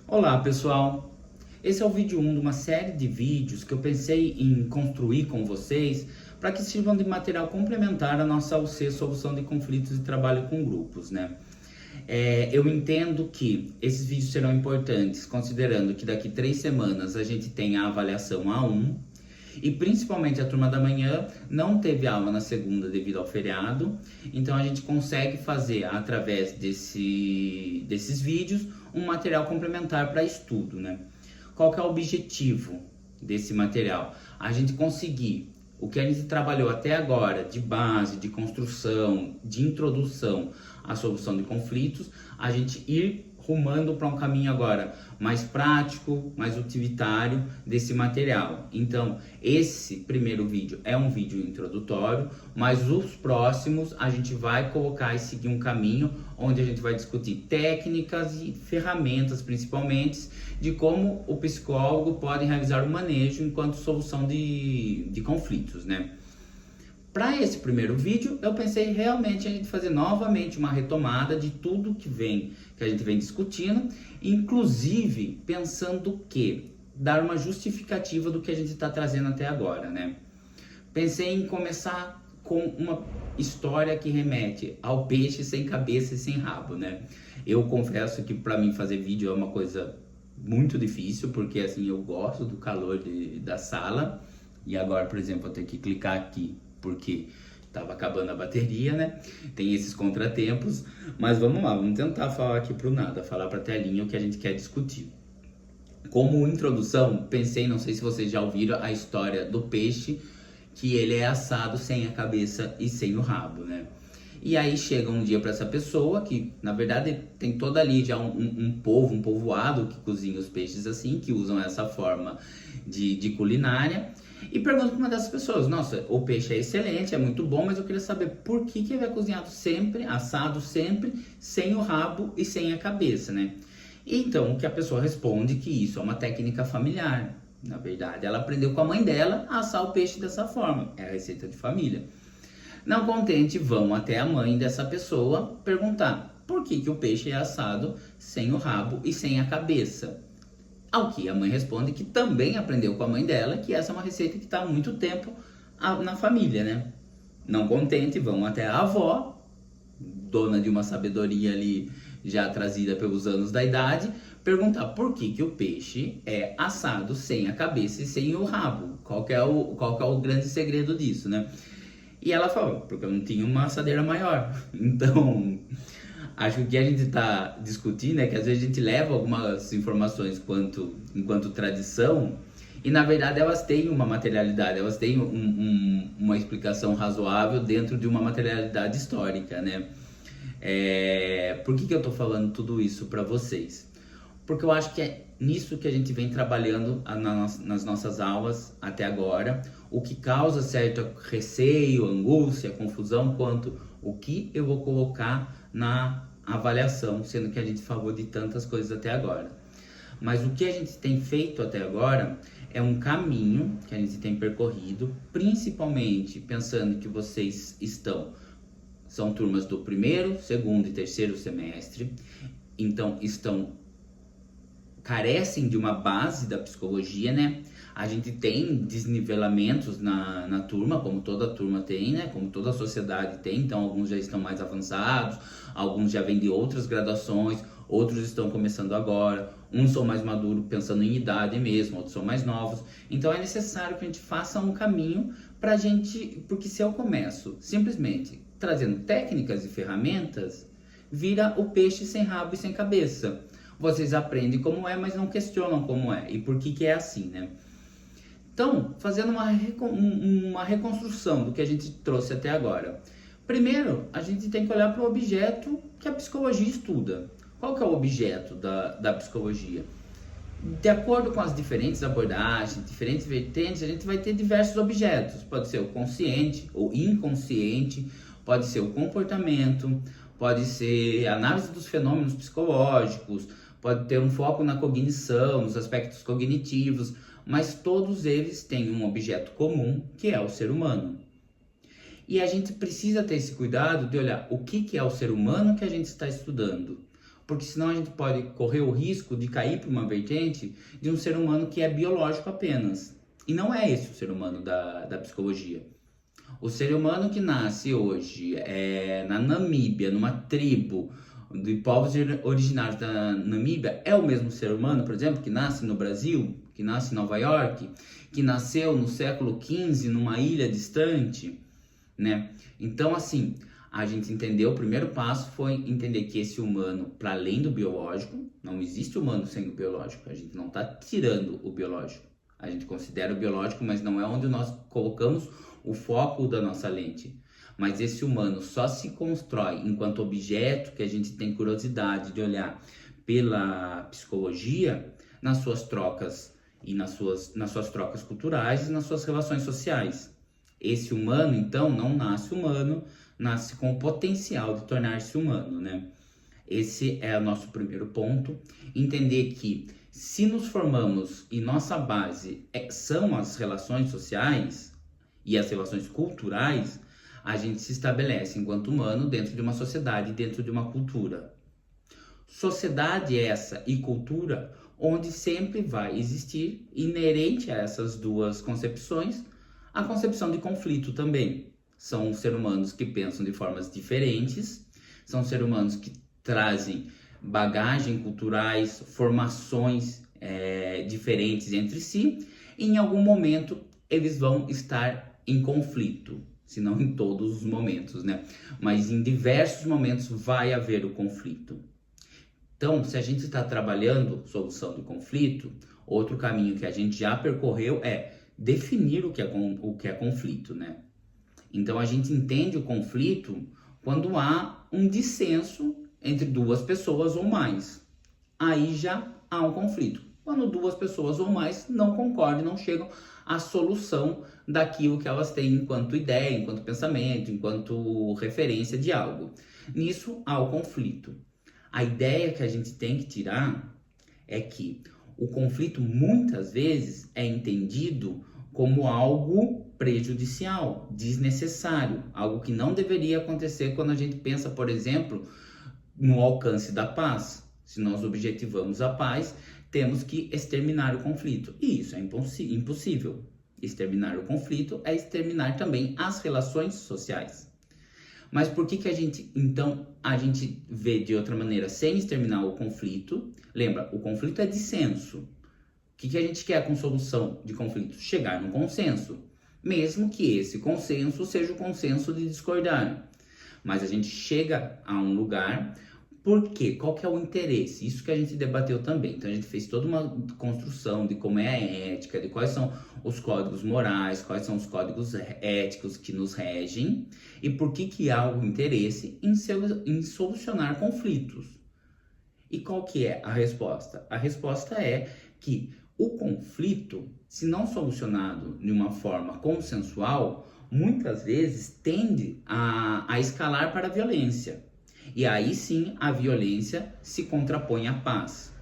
Olá pessoal, esse é o vídeo 1 de uma série de vídeos que eu pensei em construir com vocês para que sirvam de material complementar à nossa UC Solução de Conflitos e Trabalho com Grupos, né? Eu entendo que esses vídeos serão importantes, considerando que daqui 3 semanas a gente tem a avaliação A1 e principalmente a turma da manhã não teve aula na segunda devido ao feriado, então a gente consegue fazer através desses vídeos um material complementar para estudo, né? Qual que é o objetivo desse material? A gente conseguir o que a gente trabalhou até agora de base, de construção, de introdução à solução de conflitos, a gente ir rumando para um caminho agora mais prático, mais utilitário desse material. Então, esse primeiro vídeo é um vídeo introdutório, mas os próximos a gente vai colocar e seguir um caminho onde a gente vai discutir técnicas e ferramentas, principalmente, de como o psicólogo pode realizar o manejo enquanto solução de conflitos, né? Para esse primeiro vídeo, eu pensei realmente a gente fazer novamente uma retomada de tudo que a gente vem discutindo, inclusive pensando que dar uma justificativa do que a gente está trazendo até agora, né? Pensei em começar com uma história que remete ao peixe sem cabeça e sem rabo, né? Eu confesso que para mim fazer vídeo é uma coisa muito difícil, porque assim eu gosto do calor da sala, e agora, por exemplo, eu tenho que clicar aqui porque estava acabando a bateria, né? Tem esses contratempos, mas vamos lá, vamos tentar falar aqui pro nada, falar pra telinha o que a gente quer discutir. Como introdução, pensei, não sei se vocês já ouviram a história do peixe, que ele é assado sem a cabeça e sem o rabo, né? E aí chega um dia para essa pessoa, que na verdade tem toda ali já um povoado que cozinha os peixes assim, que usam essa forma de culinária, e pergunta para uma dessas pessoas: nossa, o peixe é excelente, é muito bom, mas eu queria saber por que ele é cozinhado sempre, assado sempre, sem o rabo e sem a cabeça, né? Então, o que a pessoa responde que isso é uma técnica familiar. Na verdade, ela aprendeu com a mãe dela a assar o peixe dessa forma, é a receita de família. Não contente, vão até a mãe dessa pessoa perguntar por que o peixe é assado sem o rabo e sem a cabeça. Ao que a mãe responde que também aprendeu com a mãe dela, que essa é uma receita que está há muito tempo na família, né? Não contente, vão até a avó, dona de uma sabedoria ali já trazida pelos anos da idade, perguntar por que o peixe é assado sem a cabeça e sem o rabo. Qual que é o grande segredo disso, né? E ela falou, porque eu não tinha uma assadeira maior. Então, acho que o que a gente está discutindo é que às vezes a gente leva algumas informações enquanto tradição, e na verdade elas têm uma materialidade, elas têm uma explicação razoável dentro de uma materialidade histórica, né? Por que eu estou falando tudo isso para vocês? Porque eu acho que é nisso que a gente vem trabalhando nas nossas aulas até agora, o que causa certo receio, angústia, confusão quanto o que eu vou colocar na avaliação, sendo que a gente falou de tantas coisas até agora. Mas o que a gente tem feito até agora é um caminho que a gente tem percorrido, principalmente pensando que vocês são turmas do primeiro, segundo e terceiro semestre, então carecem de uma base da psicologia, né? A gente tem desnivelamentos na turma, como toda turma tem, né? Como toda a sociedade tem, então alguns já estão mais avançados, alguns já vêm de outras graduações, outros estão começando agora, uns são mais maduros pensando em idade mesmo, outros são mais novos. Então é necessário que a gente faça um caminho pra gente, porque se eu começo simplesmente trazendo técnicas e ferramentas, vira o peixe sem rabo e sem cabeça. Vocês aprendem como é, mas não questionam como é e por que é assim, né? Então, fazendo uma reconstrução do que a gente trouxe até agora. Primeiro, a gente tem que olhar para o objeto que a psicologia estuda. Qual que é o objeto da psicologia? De acordo com as diferentes abordagens, diferentes vertentes, a gente vai ter diversos objetos. Pode ser o consciente ou inconsciente, pode ser o comportamento, pode ser a análise dos fenômenos psicológicos, pode ter um foco na cognição, nos aspectos cognitivos, mas todos eles têm um objeto comum, que é o ser humano. E a gente precisa ter esse cuidado de olhar o que é o ser humano que a gente está estudando. porque senão a gente pode correr o risco de cair para uma vertente de um ser humano que é biológico apenas. E não é esse o ser humano da psicologia. O ser humano que nasce hoje na Namíbia, numa tribo de povos originários da Namíbia, é o mesmo ser humano, por exemplo, que nasce no Brasil, que nasce em Nova York, que nasceu no século XV numa ilha distante, né? Então, assim, a gente entendeu, o primeiro passo foi entender que esse humano, para além do biológico, não existe humano sem o biológico, a gente não está tirando o biológico. A gente considera o biológico, mas não é onde nós colocamos o foco da nossa lente. Mas esse humano só se constrói enquanto objeto que a gente tem curiosidade de olhar pela psicologia nas suas trocas e nas suas trocas culturais e nas suas relações sociais. Esse humano, então, não nasce humano, nasce com o potencial de tornar-se humano, né? Esse é o nosso primeiro ponto. Entender que se nos formamos e nossa base são as relações sociais e as relações culturais, a gente se estabelece enquanto humano dentro de uma sociedade, dentro de uma cultura. Sociedade essa e cultura onde sempre vai existir, inerente a essas duas concepções, a concepção de conflito também. São seres humanos que pensam de formas diferentes, são seres humanos que trazem bagagem culturais, formações diferentes entre si, e em algum momento eles vão estar em conflito, se não em todos os momentos, né? Mas em diversos momentos vai haver o conflito. Então, se a gente está trabalhando solução de conflito, outro caminho que a gente já percorreu é definir o que é conflito, né? Então, a gente entende o conflito quando há um dissenso entre duas pessoas ou mais. Aí já há um conflito. Quando duas pessoas ou mais não concordam, não chegam à solução daquilo que elas têm enquanto ideia, enquanto pensamento, enquanto referência de algo. Nisso há o conflito. A ideia que a gente tem que tirar é que o conflito muitas vezes é entendido como algo prejudicial, desnecessário, algo que não deveria acontecer quando a gente pensa, por exemplo, no alcance da paz. Se nós objetivamos a paz, temos que exterminar o conflito. E isso é impossível. Exterminar o conflito é exterminar também as relações sociais. Mas por que a gente vê de outra maneira, sem exterminar o conflito? Lembra, o conflito é dissenso. O que a gente quer com solução de conflito? Chegar num consenso. Mesmo que esse consenso seja o consenso de discordar. Mas a gente chega a um lugar. Por quê? Qual que é o interesse? Isso que a gente debateu também. Então a gente fez toda uma construção de como é a ética, de quais são os códigos morais, quais são os códigos éticos que nos regem e por que há o interesse em solucionar conflitos. E qual que é a resposta? A resposta é que o conflito, se não solucionado de uma forma consensual, muitas vezes tende a escalar para a violência. E aí sim a violência se contrapõe à paz.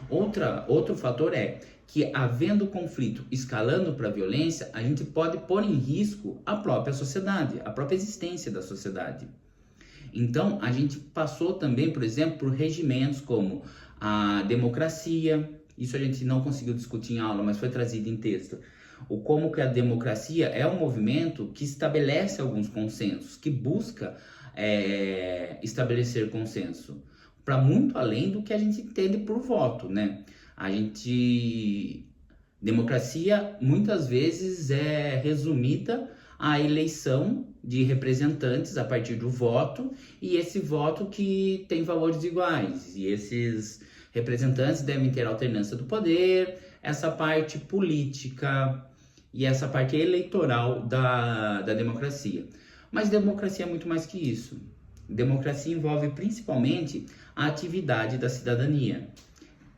Outro fator é que, havendo conflito escalando para a violência, a gente pode pôr em risco a própria sociedade, a própria existência da sociedade. Então, a gente passou também, por exemplo, por regimentos como a democracia. Isso a gente não conseguiu discutir em aula, mas foi trazido em texto. Como que a democracia é um movimento que estabelece alguns consensos, que busca estabelecer consenso, para muito além do que a gente entende por voto, né? Democracia muitas vezes é resumida à eleição de representantes a partir do voto, e esse voto que tem valores iguais, e esses representantes devem ter alternância do poder, essa parte política e essa parte eleitoral da democracia. Mas democracia é muito mais que isso. Democracia envolve principalmente a atividade da cidadania.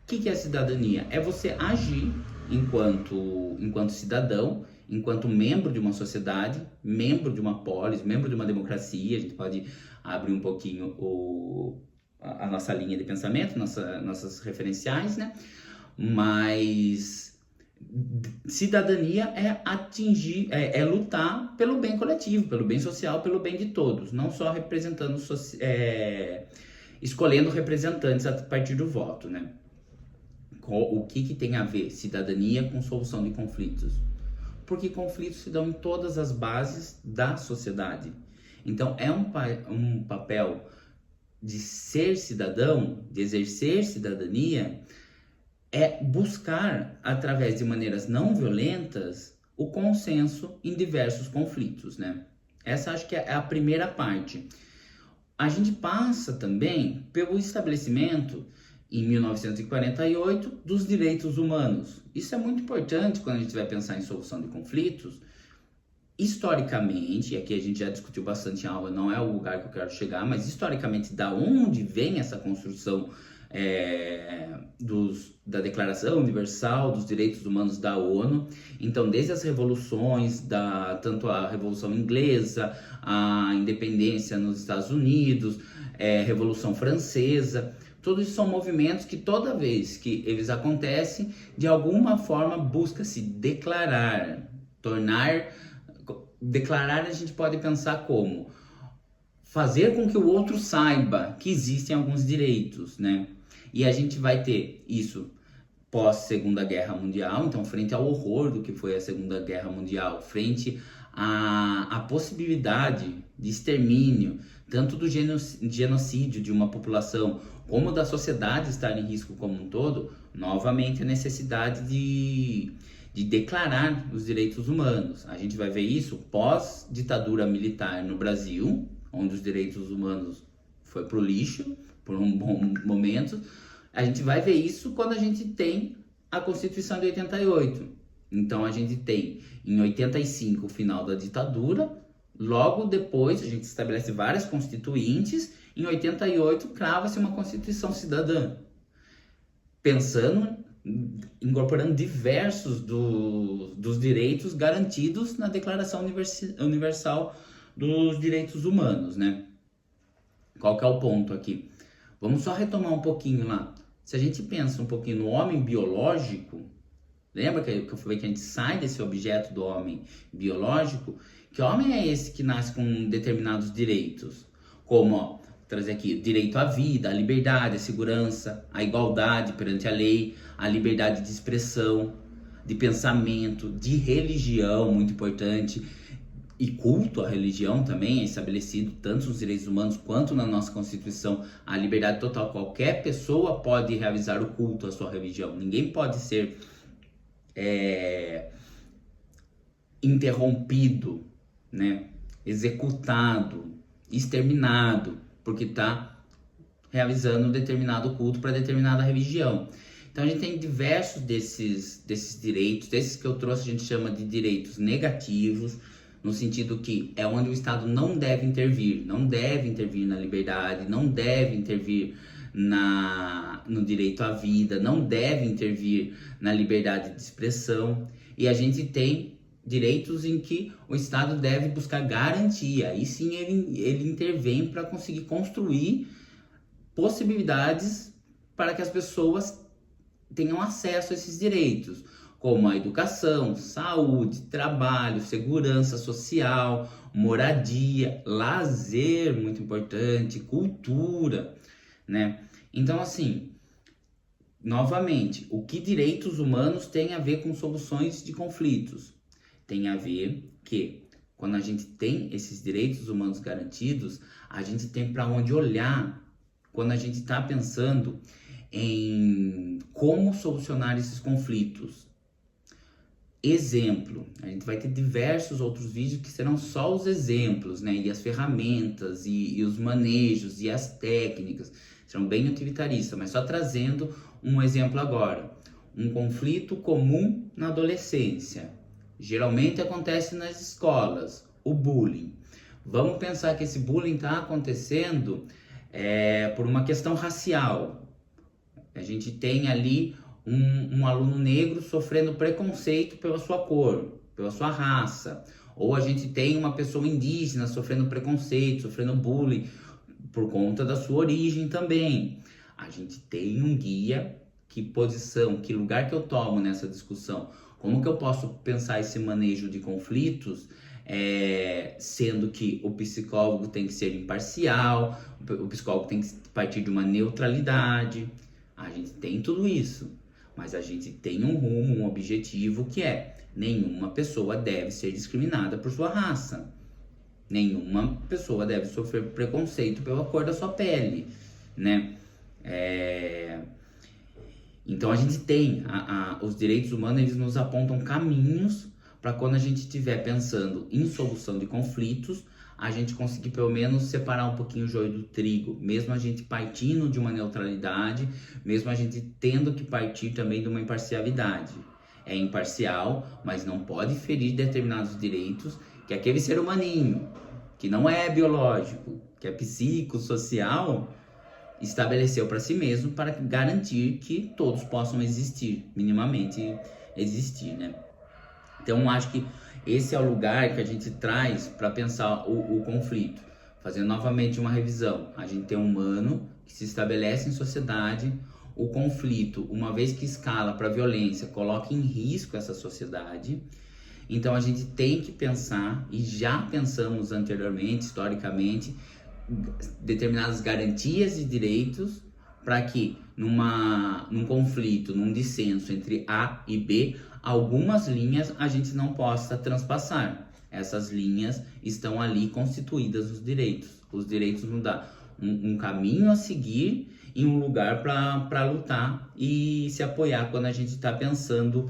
O que é cidadania? É você agir enquanto cidadão, enquanto membro de uma sociedade, membro de uma polis, membro de uma democracia. A gente pode abrir um pouquinho a nossa linha de pensamento, nossas referenciais, né? Mas cidadania é lutar pelo bem coletivo, pelo bem social, pelo bem de todos, não só representando escolhendo representantes a partir do voto, né? O que tem a ver cidadania com solução de conflitos? Porque conflitos se dão em todas as bases da sociedade. Então, é um papel de ser cidadão, de exercer cidadania, é buscar, através de maneiras não violentas, o consenso em diversos conflitos, né? Essa acho que é a primeira parte. A gente passa também pelo estabelecimento, em 1948, dos direitos humanos. Isso é muito importante quando a gente vai pensar em solução de conflitos. Historicamente, e aqui a gente já discutiu bastante em aula, não é o lugar que eu quero chegar, mas historicamente, da onde vem essa construção da Declaração Universal dos Direitos Humanos da ONU? Então, desde as revoluções, tanto a Revolução Inglesa, a independência nos Estados Unidos, Revolução Francesa, todos são movimentos que toda vez que eles acontecem, de alguma forma busca-se declarar, declarar a gente pode pensar como fazer com que o outro saiba que existem alguns direitos, né? E a gente vai ter isso pós Segunda Guerra Mundial, então frente ao horror do que foi a Segunda Guerra Mundial, frente à possibilidade de extermínio, tanto do genocídio de uma população, como da sociedade estar em risco como um todo, novamente a necessidade de declarar os direitos humanos. A gente vai ver isso pós-ditadura militar no Brasil, onde os direitos humanos foi pro lixo por um bom momento. A gente vai ver isso quando a gente tem a Constituição de 88. Então a gente tem em 85 o final da ditadura, logo depois a gente estabelece várias constituintes, em 88 crava-se uma Constituição cidadã, incorporando diversos dos direitos garantidos na Declaração Universal dos Direitos Humanos, né? Qual que é o ponto aqui? Vamos só retomar um pouquinho lá. Se a gente pensa um pouquinho no homem biológico, lembra que eu falei que a gente sai desse objeto do homem biológico? Que homem é esse que nasce com determinados direitos? Como, vou trazer aqui, o direito à vida, à liberdade, à segurança, à igualdade perante a lei, à liberdade de expressão, de pensamento, de religião, muito importante, e culto à religião também é estabelecido tanto nos direitos humanos quanto na nossa Constituição, a liberdade total. Qualquer pessoa pode realizar o culto à sua religião, ninguém pode ser interrompido, né? Executado, exterminado, porque está realizando um determinado culto para determinada religião. Então a gente tem diversos desses direitos, desses que eu trouxe a gente chama de direitos negativos, no sentido que é onde o Estado não deve intervir na liberdade, não deve intervir no direito à vida, não deve intervir na liberdade de expressão. E a gente tem direitos em que o Estado deve buscar garantia, e sim ele intervém para conseguir construir possibilidades para que as pessoas tenham acesso a esses direitos, como a educação, saúde, trabalho, segurança social, moradia, lazer, muito importante, cultura, né? Então, assim, novamente, o que direitos humanos têm a ver com soluções de conflitos? Tem a ver que, quando a gente tem esses direitos humanos garantidos, a gente tem para onde olhar quando a gente está pensando em como solucionar esses conflitos. Exemplo, a gente vai ter diversos outros vídeos que serão só os exemplos, né? E as ferramentas, e os manejos, e as técnicas, serão bem utilitaristas, mas só trazendo um exemplo agora. Um conflito comum na adolescência, geralmente acontece nas escolas, o bullying. Vamos pensar que esse bullying está acontecendo por uma questão racial. A gente tem ali um aluno negro sofrendo preconceito pela sua cor, pela sua raça. Ou a gente tem uma pessoa indígena sofrendo preconceito, sofrendo bullying por conta da sua origem também. A gente tem um guia, que lugar que eu tomo nessa discussão, como que eu posso pensar esse manejo de conflitos sendo que o psicólogo tem que ser imparcial, o psicólogo tem que partir de uma neutralidade. A gente tem tudo isso, mas a gente tem um rumo, um objetivo que é: nenhuma pessoa deve ser discriminada por sua raça. Nenhuma pessoa deve sofrer preconceito pela cor da sua pele, né? Então a gente tem os direitos humanos, eles nos apontam caminhos para quando a gente estiver pensando em solução de conflitos, a gente conseguir pelo menos separar um pouquinho o joio do trigo, mesmo a gente partindo de uma neutralidade, mesmo a gente tendo que partir também de uma imparcialidade. É imparcial, mas não pode ferir determinados direitos que aquele ser humaninho, que não é biológico, que é psicossocial, estabeleceu para si mesmo para garantir que todos possam existir, minimamente existir, né? Então, acho que esse é o lugar que a gente traz para pensar o conflito. Fazendo novamente uma revisão, a gente tem um humano que se estabelece em sociedade, o conflito, uma vez que escala para violência, coloca em risco essa sociedade. Então, a gente tem que pensar, e já pensamos anteriormente, historicamente, determinadas garantias de direitos para que num conflito, num dissenso entre A e B, algumas linhas a gente não possa transpassar. Essas linhas estão ali constituídas os direitos. Os direitos nos dão um caminho a seguir e um lugar para lutar e se apoiar quando a gente está pensando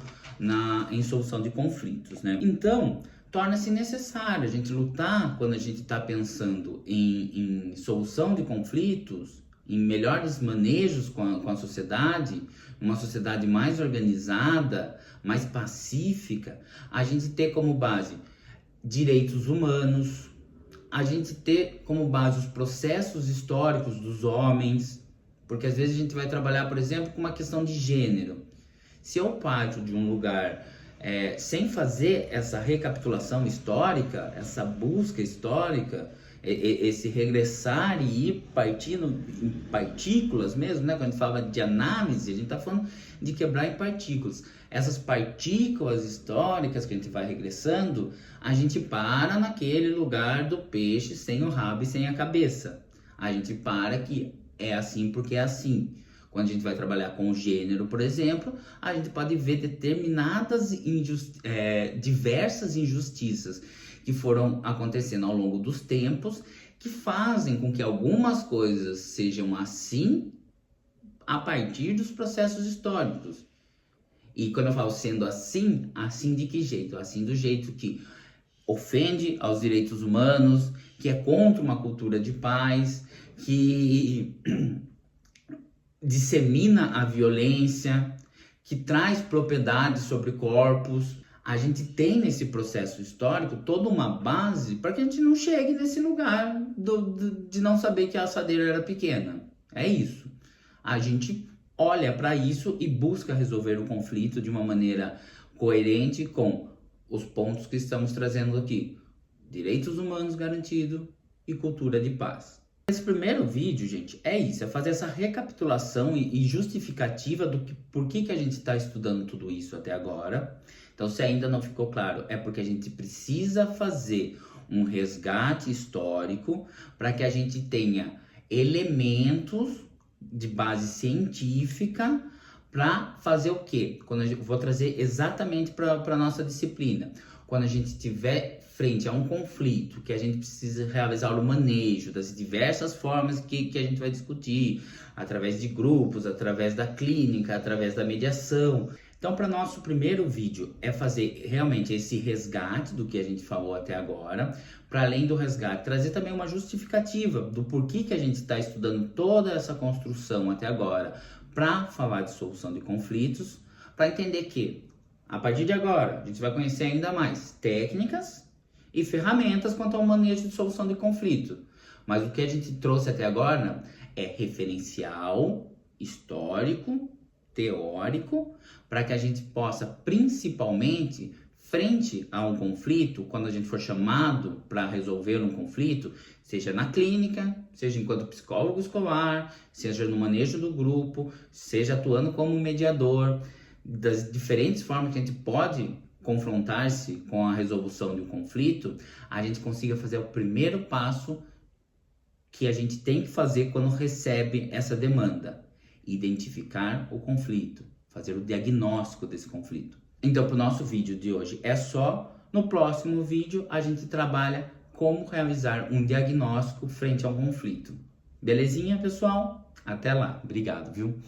em solução de conflitos, né? Então, torna-se necessário a gente lutar quando a gente está pensando em solução de conflitos, em melhores manejos com a sociedade, uma sociedade mais organizada, mais pacífica, a gente ter como base direitos humanos, a gente ter como base os processos históricos dos homens, porque às vezes a gente vai trabalhar, por exemplo, com uma questão de gênero. Se eu parto de um lugar sem fazer essa recapitulação histórica, essa busca histórica, esse regressar e ir partindo em partículas mesmo, né? Quando a gente fala de análise, a gente está falando de quebrar em partículas. Essas partículas históricas que a gente vai regressando, a gente para naquele lugar do peixe sem o rabo e sem a cabeça. A gente para que é assim porque é assim. Quando a gente vai trabalhar com o gênero, por exemplo, a gente pode ver determinadas diversas injustiças que foram acontecendo ao longo dos tempos, que fazem com que algumas coisas sejam assim a partir dos processos históricos. E quando eu falo sendo assim, assim de que jeito? Assim do jeito que ofende aos direitos humanos, que é contra uma cultura de paz, que dissemina a violência, que traz propriedades sobre corpos. A gente tem nesse processo histórico toda uma base para que a gente não chegue nesse lugar de não saber que a assadeira era pequena. É isso. A gente olha para isso e busca resolver o conflito de uma maneira coerente com os pontos que estamos trazendo aqui. Direitos humanos garantidos e cultura de paz. Esse primeiro vídeo, gente, é isso, é fazer essa recapitulação e justificativa do por que a gente está estudando tudo isso até agora. Então, se ainda não ficou claro, é porque a gente precisa fazer um resgate histórico para que a gente tenha elementos de base científica para fazer o quê? Vou trazer exatamente para a nossa disciplina. Quando a gente estiver frente a um conflito, que a gente precisa realizar o manejo das diversas formas que a gente vai discutir, através de grupos, através da clínica, através da mediação. Então, para nosso primeiro vídeo, é fazer realmente esse resgate do que a gente falou até agora, para além do resgate, trazer também uma justificativa do porquê que a gente está estudando toda essa construção até agora, para falar de solução de conflitos, para entender que, a partir de agora, a gente vai conhecer ainda mais técnicas e ferramentas quanto ao manejo de solução de conflito. Mas o que a gente trouxe até agora é referencial, histórico, teórico, para que a gente possa, principalmente, frente a um conflito, quando a gente for chamado para resolver um conflito, seja na clínica, seja enquanto psicólogo escolar, seja no manejo do grupo, seja atuando como mediador, das diferentes formas que a gente pode confrontar-se com a resolução de um conflito, a gente consiga fazer o primeiro passo que a gente tem que fazer quando recebe essa demanda: identificar o conflito, fazer o diagnóstico desse conflito. Então, para o nosso vídeo de hoje é só. No próximo vídeo, a gente trabalha como realizar um diagnóstico frente a um conflito. Belezinha, pessoal? Até lá. Obrigado, viu?